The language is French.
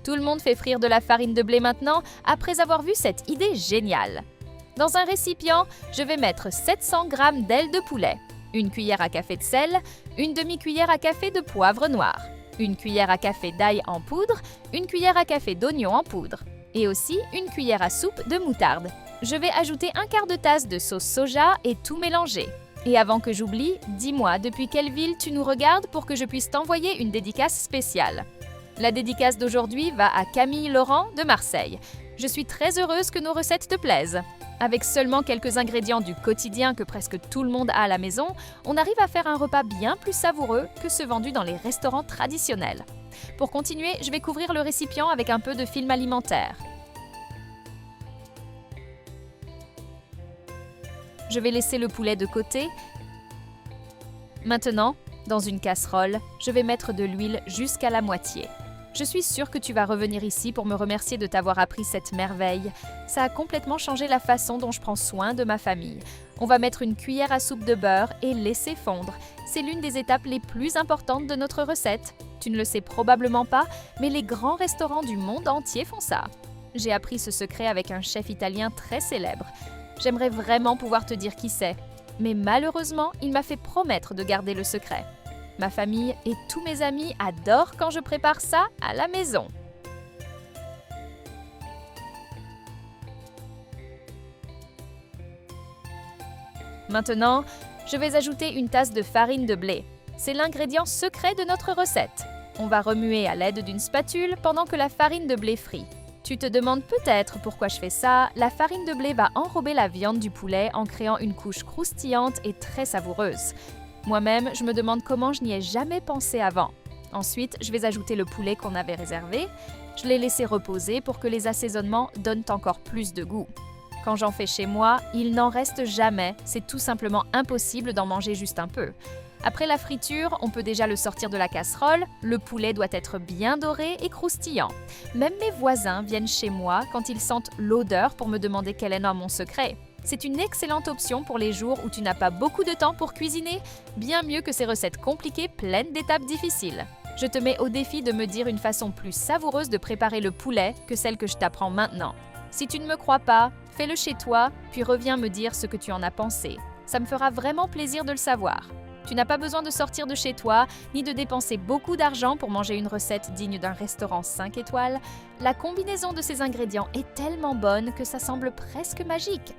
Tout le monde fait frire de la farine de blé maintenant après avoir vu cette idée géniale. Dans un récipient, je vais mettre 700 g d'ailes de poulet, une cuillère à café de sel, une demi-cuillère à café de poivre noir, une cuillère à café d'ail en poudre, une cuillère à café d'oignon en poudre et aussi une cuillère à soupe de moutarde. Je vais ajouter un quart de tasse de sauce soja et tout mélanger. Et avant que j'oublie, dis-moi depuis quelle ville tu nous regardes pour que je puisse t'envoyer une dédicace spéciale. La dédicace d'aujourd'hui va à Camille Laurent de Marseille. Je suis très heureuse que nos recettes te plaisent. Avec seulement quelques ingrédients du quotidien que presque tout le monde a à la maison, on arrive à faire un repas bien plus savoureux que ceux vendus dans les restaurants traditionnels. Pour continuer, je vais couvrir le récipient avec un peu de film alimentaire. Je vais laisser le poulet de côté. Maintenant, dans une casserole, je vais mettre de l'huile jusqu'à la moitié. Je suis sûre que tu vas revenir ici pour me remercier de t'avoir appris cette merveille. Ça a complètement changé la façon dont je prends soin de ma famille. On va mettre une cuillère à soupe de beurre et laisser fondre. C'est l'une des étapes les plus importantes de notre recette. Tu ne le sais probablement pas, mais les grands restaurants du monde entier font ça. J'ai appris ce secret avec un chef italien très célèbre. J'aimerais vraiment pouvoir te dire qui c'est, mais malheureusement, il m'a fait promettre de garder le secret. Ma famille et tous mes amis adorent quand je prépare ça à la maison. Maintenant, je vais ajouter une tasse de farine de blé. C'est l'ingrédient secret de notre recette. On va remuer à l'aide d'une spatule pendant que la farine de blé frit. Tu te demandes peut-être pourquoi je fais ça. La farine de blé va enrober la viande du poulet en créant une couche croustillante et très savoureuse. Moi-même, je me demande comment je n'y ai jamais pensé avant. Ensuite, je vais ajouter le poulet qu'on avait réservé. Je l'ai laissé reposer pour que les assaisonnements donnent encore plus de goût. Quand j'en fais chez moi, il n'en reste jamais. C'est tout simplement impossible d'en manger juste un peu. Après la friture, on peut déjà le sortir de la casserole. Le poulet doit être bien doré et croustillant. Même mes voisins viennent chez moi quand ils sentent l'odeur pour me demander quel est mon secret. C'est une excellente option pour les jours où tu n'as pas beaucoup de temps pour cuisiner, bien mieux que ces recettes compliquées pleines d'étapes difficiles. Je te mets au défi de me dire une façon plus savoureuse de préparer le poulet que celle que je t'apprends maintenant. Si tu ne me crois pas, fais-le chez toi, puis reviens me dire ce que tu en as pensé. Ça me fera vraiment plaisir de le savoir. Tu n'as pas besoin de sortir de chez toi, ni de dépenser beaucoup d'argent pour manger une recette digne d'un restaurant 5 étoiles. La combinaison de ces ingrédients est tellement bonne que ça semble presque magique.